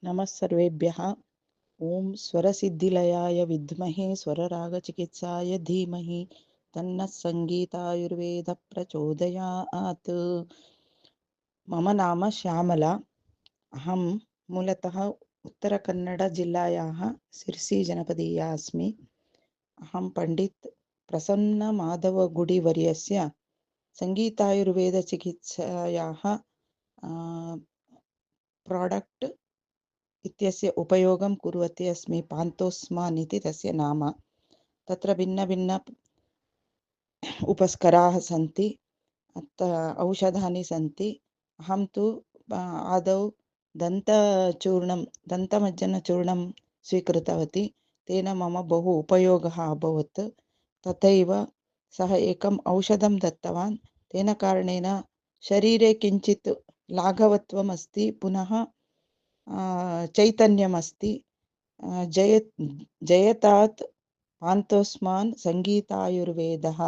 नमः सर्वेभ्यः। ओम स्वरसिद्धिलयाय विद्महे स्वररागचिकित्साय धीमहि तन्नः संगीतायुर्वेद प्रचोदयात्। मम नाम श्यामला। अहं मूलतः उत्तरकन्नडजिल्लायाः सिर्सीजनपदीया अस्मि। अहं पण्डित् प्रसन्नमाधवगुडिवर्यस्य संगीतायुर्वेदचिकित्सायाः प्राडक्ट् इत्यस्य उपयोगं कुर्वती अस्मि। पान्तोस्मान् इति तस्य नाम। तत्र भिन्न भिन्न उपस्कराः सन्ति, औषधानि सन्ति। अहं तु आदौ दन्तमज्जनचूर्णं स्वीकृतवती। तेन मम बहु उपयोगः अभवत्। तथैव सः एकम् औषधं दत्तवान्। तेन कारणेन शरीरे किञ्चित् लाघवत्वम् अस्ति, पुनः चैतन्यमस्ति। जयतात् पान्तोस्मान् संगीतायुर्वेदः